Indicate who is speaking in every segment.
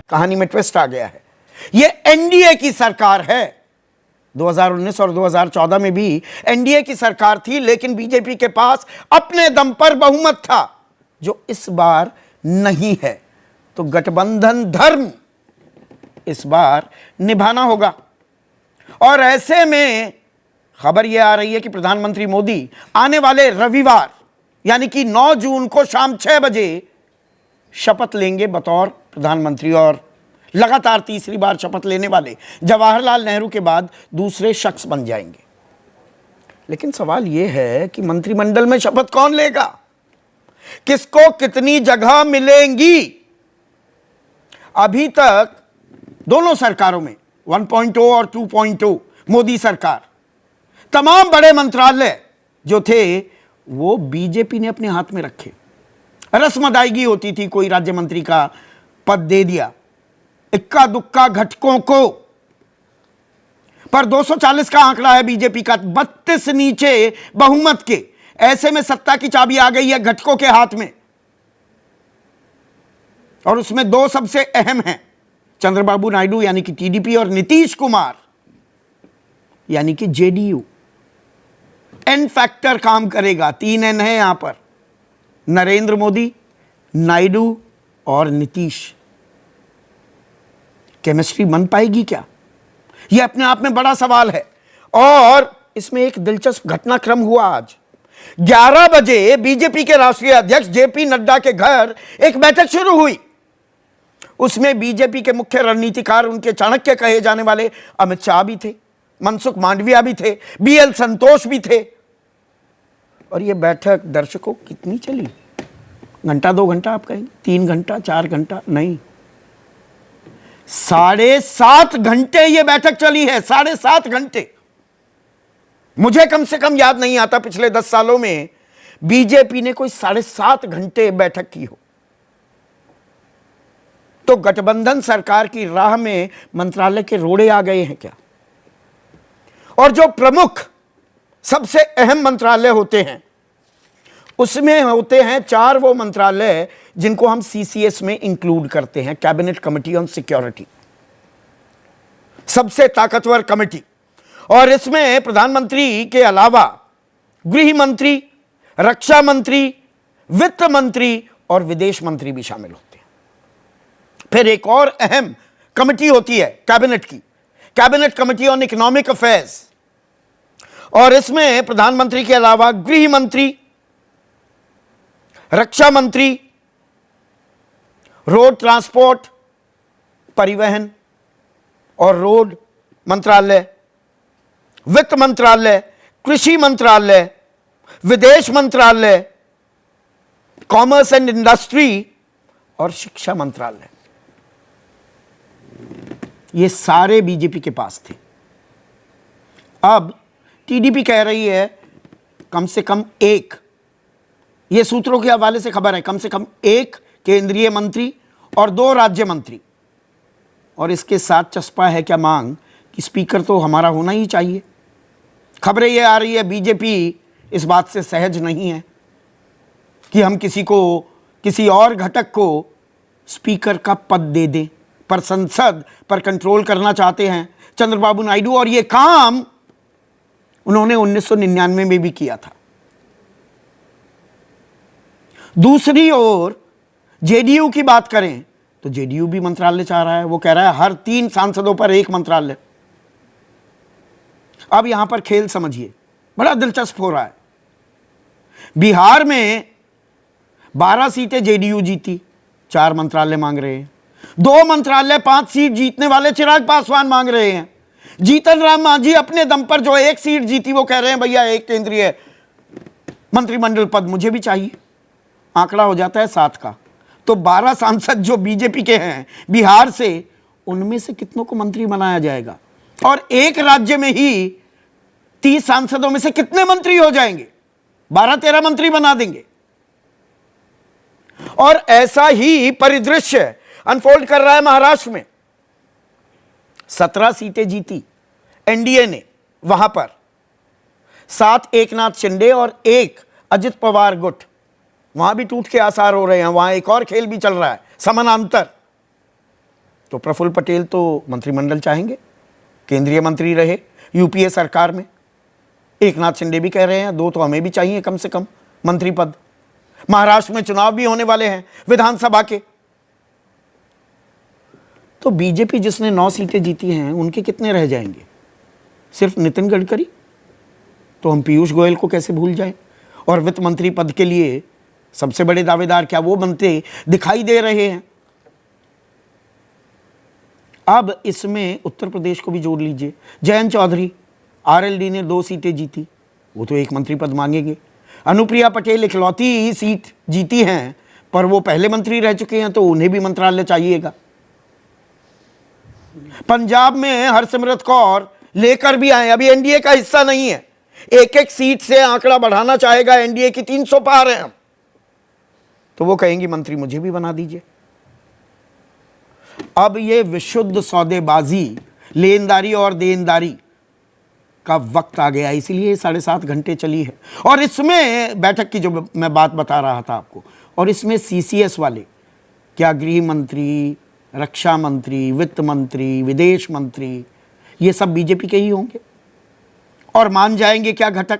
Speaker 1: कहानी में ट्विस्ट आ गया है। ये एनडीए की सरकार है। 2019 और 2014 में भी एनडीए की सरकार थी, लेकिन बीजेपी के पास अपने दम पर बहुमत था, जो इस बार नहीं है। तो गठबंधन धर्म इस बार निभाना होगा। और ऐसे में खबर यह आ रही है कि प्रधानमंत्री मोदी आने वाले रविवार यानी कि 9 जून को शाम 6 बजे शपथ लेंगे बतौर प्रधानमंत्री, और लगातार तीसरी बार शपथ लेने वाले जवाहरलाल नेहरू के बाद दूसरे शख्स बन जाएंगे। लेकिन सवाल यह है कि मंत्रिमंडल में शपथ कौन लेगा, किसको कितनी जगह मिलेंगी। अभी तक दोनों सरकारों में 1.0 और 2.0 मोदी सरकार, तमाम बड़े मंत्रालय जो थे वो बीजेपी ने अपने हाथ में रखे। रस्म अदायगी होती थी, कोई राज्य मंत्री का पद दे दिया इक्का दुक्का घटकों को, पर 240 का आंकड़ा है बीजेपी का, 32 नीचे बहुमत के। ऐसे में सत्ता की चाबी आ गई है घटकों के हाथ में, और उसमें 2 सबसे अहम हैं, चंद्रबाबू नायडू यानी कि टीडीपी और नीतीश कुमार यानी कि जेडीयू। एन फैक्टर काम करेगा, 3 एन है यहां पर, नरेंद्र मोदी, नायडू और नीतीश। केमिस्ट्री बन पाएगी क्या, यह अपने आप में बड़ा सवाल है। और इसमें एक दिलचस्प घटनाक्रम हुआ आज 11 बजे बीजेपी के राष्ट्रीय अध्यक्ष जेपी नड्डा के घर एक बैठक शुरू हुई। उसमें बीजेपी के मुख्य रणनीतिकार, उनके चाणक्य कहे जाने वाले अमित शाह भी थे, मनसुख मांडविया भी थे, बीएल संतोष भी थे। और यह बैठक दर्शकों कितनी चली, घंटा 2 घंटा आप कहेंगे, 3 घंटा 4 घंटा, नहीं, 7.5 घंटे यह बैठक चली है। 7.5 घंटे। मुझे कम से कम याद नहीं आता पिछले 10 सालों में बीजेपी ने कोई 7.5 घंटे बैठक की हो। तो गठबंधन सरकार की राह में मंत्रालय के रोड़े आ गए हैं क्या? और जो प्रमुख सबसे अहम मंत्रालय होते हैं उसमें होते हैं 4 वो मंत्रालय जिनको हम सीसीएस में इंक्लूड करते हैं, कैबिनेट कमेटी ऑन सिक्योरिटी, सबसे ताकतवर कमेटी। और इसमें प्रधानमंत्री के अलावा गृह मंत्री, रक्षा मंत्री, वित्त मंत्री और विदेश मंत्री भी शामिल होते हैं। फिर एक और अहम कमेटी होती है कैबिनेट की, cabinet committee on economic affairs, और इसमें प्रधानमंत्री के अलावा गृह मंत्री, रक्षा मंत्री, रोड ट्रांसपोर्ट, परिवहन और रोड मंत्रालय, वित्त मंत्रालय, कृषि मंत्रालय, विदेश मंत्रालय, कॉमर्स एंड इंडस्ट्री और शिक्षा मंत्रालय, ये सारे बीजेपी के पास थे। अब टीडीपी कह रही है कम से कम एक, ये सूत्रों के हवाले से खबर है, कम से कम 1 केंद्रीय मंत्री और 2 राज्य मंत्री। और इसके साथ चस्पा है क्या मांग कि स्पीकर तो हमारा होना ही चाहिए। खबरें ये आ रही है बीजेपी इस बात से सहज नहीं है कि हम किसी और घटक को स्पीकर का पद दे दें, पर संसद पर कंट्रोल करना चाहते हैं चंद्रबाबू नायडू, और ये काम उन्होंने 1999 में भी किया था। दूसरी ओर जेडीयू की बात करें तो जेडीयू भी मंत्रालय चाह रहा है, वो कह रहा है हर 3 सांसदों पर 1 मंत्रालय। अब यहां पर खेल समझिए, बड़ा दिलचस्प हो रहा है। बिहार में 12 सीटें जेडीयू जीती, 4 मंत्रालय मांग रहे हैं। 2 मंत्रालय 5 सीट जीतने वाले चिराग पासवान मांग रहे हैं। जीतन राम मांझी अपने दम पर जो 1 सीट जीती वो कह रहे हैं भैया 1 केंद्रीय मंत्रिमंडल पद मुझे भी चाहिए। आंकड़ा हो जाता है 7 का। तो 12 सांसद जो बीजेपी के हैं बिहार से, उनमें से कितनों को मंत्री बनाया जाएगा? और एक राज्य में ही 30 सांसदों में से कितने मंत्री हो जाएंगे? 12-13 मंत्री बना देंगे। और ऐसा ही परिदृश्य अनफोल्ड कर रहा है महाराष्ट्र में। 17 सीटें जीती एनडीए ने वहां पर, 7 एकनाथ शिंदे और 1 अजित पवार गुट। वहां भी टूट के आसार हो रहे हैं, वहां एक और खेल भी चल रहा है समानांतर। तो प्रफुल्ल पटेल तो मंत्रिमंडल चाहेंगे, केंद्रीय मंत्री रहे यूपीए सरकार में। एकनाथ शिंदे भी कह रहे हैं 2 तो हमें भी चाहिए कम से कम मंत्री पद। महाराष्ट्र में चुनाव भी होने वाले हैं विधानसभा के। तो बीजेपी जिसने 9 सीटें जीती हैं उनके कितने रह जाएंगे? सिर्फ नितिन गडकरी। तो हम पीयूष गोयल को कैसे भूल जाएं? और वित्त मंत्री पद के लिए सबसे बड़े दावेदार क्या वो बनते दिखाई दे रहे हैं? अब इसमें उत्तर प्रदेश को भी जोड़ लीजिए। जयंत चौधरी, आरएलडी ने 2 सीटें जीती, वो तो 1 मंत्री पद मांगेंगे। अनुप्रिया पटेल इकलौती सीट जीती हैं, पर वो पहले मंत्री रह चुके हैं, तो उन्हें भी मंत्रालय चाहिएगा। पंजाब में हरसिमरत कौर लेकर भी आए, अभी एनडीए का हिस्सा नहीं है, 1-1 सीट से आंकड़ा बढ़ाना चाहेगा। एनडीए की 300 पार है, तो वो कहेंगी मंत्री मुझे भी बना दीजिए। अब ये विशुद्ध सौदेबाजी, लेनदारी और देनदारी का वक्त आ गया, इसीलिए 7.5 घंटे चली है। और इसमें बैठक की जो मैं बात बता रहा था आपको, और इसमें सीसीएस वाले, क्या गृह मंत्री, रक्षा मंत्री, वित्त मंत्री, विदेश मंत्री, ये सब बीजेपी के ही होंगे। और मान जाएंगे क्या घटक?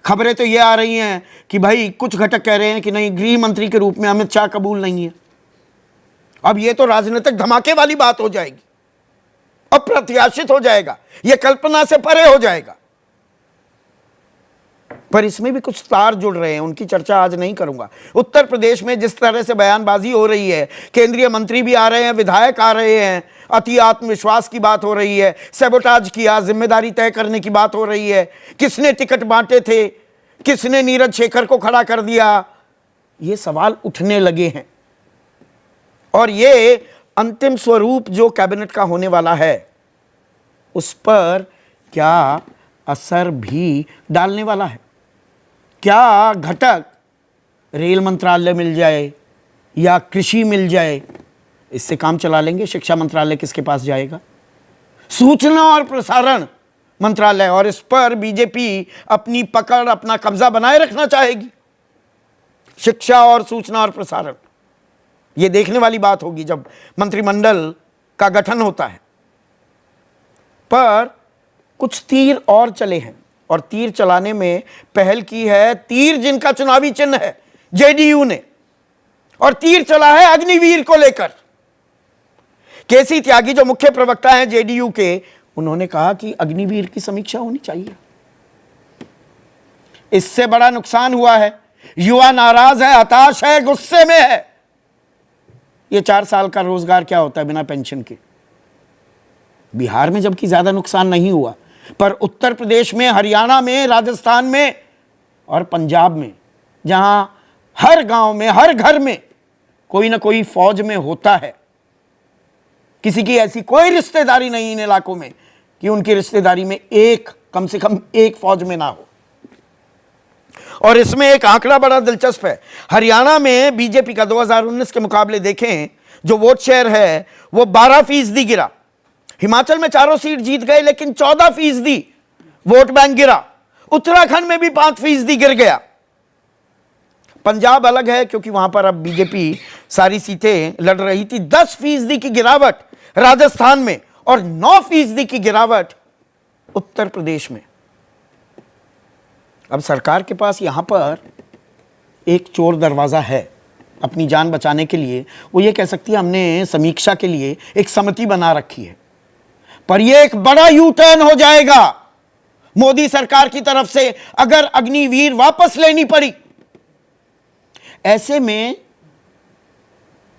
Speaker 1: खबरें तो ये आ रही हैं कि भाई कुछ घटक कह रहे हैं कि नहीं, गृह मंत्री के रूप में अमित शाह कबूल नहीं है। अब ये तो राजनीतिक धमाके वाली बात हो जाएगी, अप्रत्याशित हो जाएगा, ये कल्पना से परे हो जाएगा। पर इसमें भी कुछ तार जुड़ रहे हैं, उनकी चर्चा आज नहीं करूंगा। उत्तर प्रदेश में जिस तरह से बयानबाजी हो रही है, केंद्रीय मंत्री भी आ रहे हैं, विधायक आ रहे हैं, अति आत्मविश्वास की बात हो रही है, सैबोटाज किया, जिम्मेदारी तय करने की बात हो रही है, किसने टिकट बांटे थे, किसने नीरज शेखर को खड़ा कर दिया, ये सवाल उठने लगे हैं। और ये अंतिम स्वरूप जो कैबिनेट का होने वाला है, उस पर क्या असर भी डालने वाला है? क्या घटक रेल मंत्रालय मिल जाए या कृषि मिल जाए, इससे काम चला लेंगे? शिक्षा मंत्रालय किसके पास जाएगा? सूचना और प्रसारण मंत्रालय, और इस पर बीजेपी अपनी पकड़, अपना कब्जा बनाए रखना चाहेगी। शिक्षा और सूचना और प्रसारण, ये देखने वाली बात होगी जब मंत्रिमंडल का गठन होता है। पर कुछ तीर और चले हैं, और तीर चलाने में पहल की है तीर जिनका चुनावी चिन्ह है जेडीयू ने, और तीर चला है अग्निवीर को लेकर। केसी त्यागी जो मुख्य प्रवक्ता हैं जेडीयू के, उन्होंने कहा कि अग्निवीर की समीक्षा होनी चाहिए। इससे बड़ा नुकसान हुआ है, युवा नाराज है, हताश है, गुस्से में है। ये 4 साल का रोजगार क्या होता है बिना पेंशन के? बिहार में जबकि ज्यादा नुकसान नहीं हुआ, पर उत्तर प्रदेश में, हरियाणा में, राजस्थान में और पंजाब में, जहां हर गांव में, हर घर में कोई ना कोई फौज में होता है, किसी की ऐसी कोई रिश्तेदारी नहीं इन इलाकों में कि उनकी रिश्तेदारी में कम से कम एक फौज में ना हो। और इसमें एक आंकड़ा बड़ा दिलचस्प है। हरियाणा में बीजेपी का 2019 के मुकाबले देखें, जो वोट शेयर है वो 12% गिरा। हिमाचल में 4 सीट जीत गए, लेकिन 14% वोट बैंक गिरा। उत्तराखंड में भी 5% गिर गया। पंजाब अलग है, क्योंकि वहां पर अब बीजेपी सारी सीटें लड़ रही थी। 10% की गिरावट राजस्थान में और 9% की गिरावट उत्तर प्रदेश में। अब सरकार के पास यहां पर एक चोर दरवाजा है अपनी जान बचाने के लिए। वो ये कह सकती है हमने समीक्षा के लिए एक समिति बना रखी है, पर यह एक बड़ा यू टर्न हो जाएगा मोदी सरकार की तरफ से अगर अग्निवीर वापस लेनी पड़ी। ऐसे में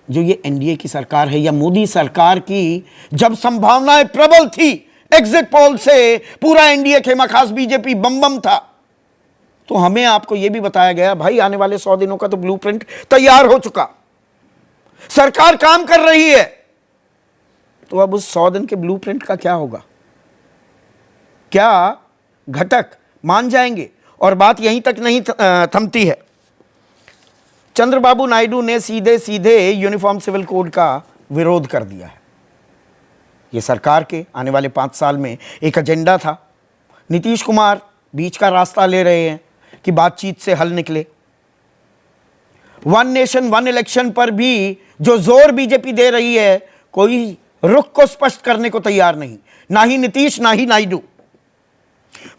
Speaker 1: जो ये एनडीए की सरकार है या मोदी सरकार की जब संभावनाएं प्रबल थी, एग्जिट पोल से पूरा एनडीए खेमाखास बीजेपी बम था, तो हमें आपको यह भी बताया गया भाई आने वाले 100 दिनों का तो ब्लूप्रिंट तैयार हो चुका, सरकार काम कर रही है। तो अब उस 100 दिन के ब्लूप्रिंट का क्या होगा? क्या घटक मान जाएंगे? और बात यहीं तक नहीं थमती है। चंद्रबाबू नायडू ने सीधे सीधे यूनिफॉर्म सिविल कोड का विरोध कर दिया है। यह सरकार के आने वाले 5 साल में एक एजेंडा था। नीतीश कुमार बीच का रास्ता ले रहे हैं कि बातचीत से हल निकले। वन नेशन वन इलेक्शन पर भी जो जोर बीजेपी दे रही है, कोई रुख को स्पष्ट करने को तैयार नहीं, ना ही नीतीश ना ही नायडू।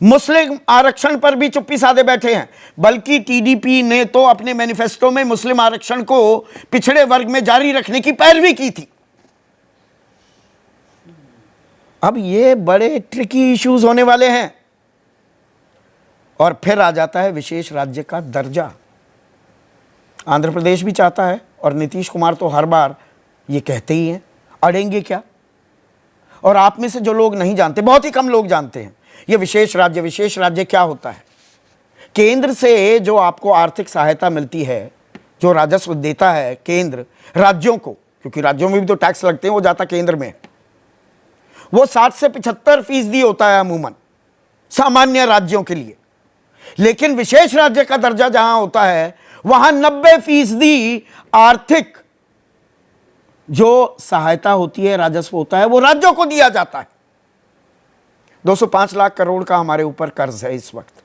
Speaker 1: मुस्लिम आरक्षण पर भी चुप्पी साधे बैठे हैं, बल्कि टीडीपी ने तो अपने मैनिफेस्टो में मुस्लिम आरक्षण को पिछड़े वर्ग में जारी रखने की पैरवी की थी। अब ये बड़े ट्रिकी इश्यूज होने वाले हैं। और फिर आ जाता है विशेष राज्य का दर्जा। आंध्र प्रदेश भी चाहता है और नीतीश कुमार तो हर बार ये कहते ही हैं, अड़ेंगे क्या। और आप में से जो लोग नहीं जानते, बहुत ही कम लोग जानते हैं, ये विशेष राज्य क्या होता है। केंद्र से जो आपको आर्थिक सहायता मिलती है, जो राजस्व देता है केंद्र राज्यों को, क्योंकि राज्यों में भी तो टैक्स लगते हैं, वो जाता केंद्र में, वो 60 से 75% होता है अमूमन सामान्य राज्यों के लिए। लेकिन विशेष राज्य का दर्जा जहां होता है, वहां 90% आर्थिक जो सहायता होती है, राजस्व होता है, वो राज्यों को दिया जाता है। 205 लाख करोड़ का हमारे ऊपर कर्ज है इस वक्त।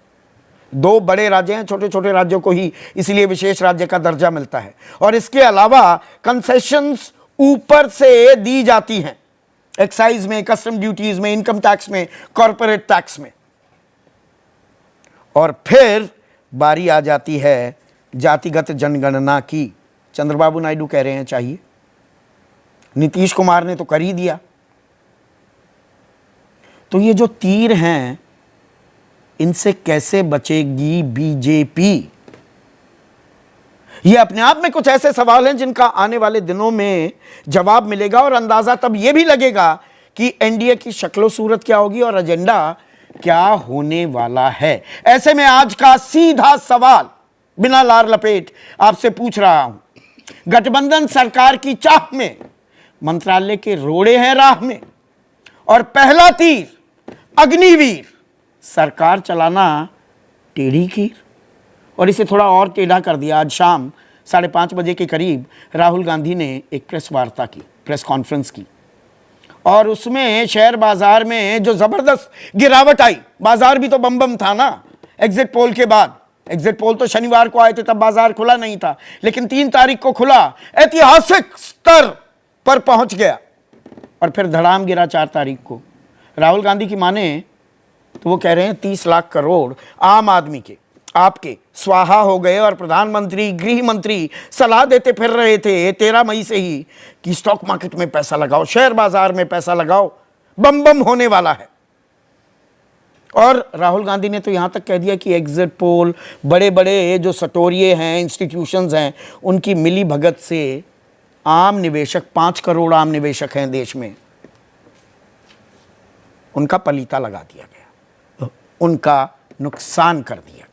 Speaker 1: 2 बड़े राज्य हैं, छोटे छोटे राज्यों को ही इसलिए विशेष राज्य का दर्जा मिलता है। और इसके अलावा कंसेशंस ऊपर से दी जाती हैं, एक्साइज में, कस्टम ड्यूटीज में, इनकम टैक्स में, कॉर्पोरेट टैक्स में। और फिर बारी आ जाती है जातिगत जनगणना की। चंद्रबाबू नायडू कह रहे हैं चाहिए, नीतीश कुमार ने तो कर ही दिया। तो ये जो तीर हैं, इनसे कैसे बचेगी बीजेपी? ये अपने आप में कुछ ऐसे सवाल हैं जिनका आने वाले दिनों में जवाब मिलेगा और अंदाजा तब यह भी लगेगा कि एनडीए की शक्लो सूरत क्या होगी और एजेंडा क्या होने वाला है। ऐसे में आज का सीधा सवाल बिना लार लपेट आपसे पूछ रहा हूं, गठबंधन सरकार की चाह में मंत्रालय के रोड़े हैं राह में, और पहला तीर अग्निवीर, सरकार चलाना टेढ़ी खीर। और इसे थोड़ा और टेढ़ा कर दिया। आज शाम 5:30 बजे के करीब राहुल गांधी ने एक प्रेस वार्ता की, प्रेस कॉन्फ्रेंस की, और उसमें शेयर बाजार में जो जबरदस्त गिरावट आई, बाजार भी तो बम बम था ना एग्जिट पोल के बाद। एग्जिट पोल तो शनिवार को आए थे, तब बाजार खुला नहीं था, लेकिन 3 तारीख को खुला, ऐतिहासिक स्तर पर पहुंच गया और फिर धड़ाम गिरा 4 तारीख को। राहुल गांधी की माने तो वो कह रहे हैं 30 लाख करोड़ आम आदमी के, आपके स्वाहा हो गए। और प्रधानमंत्री, गृह मंत्री सलाह देते फिर रहे थे 13 मई से ही कि स्टॉक मार्केट में पैसा लगाओ, शेयर बाजार में पैसा लगाओ, बम बम होने वाला है। और राहुल गांधी ने तो यहां तक कह दिया कि एग्जिट पोल, बड़े बड़े जो सटोरिये हैं, इंस्टीट्यूशंस हैं, उनकी मिली भगत से आम निवेशक, 5 करोड़ आम निवेशक हैं देश में, उनका पलीता लगा दिया गया, उनका नुकसान कर दिया गया।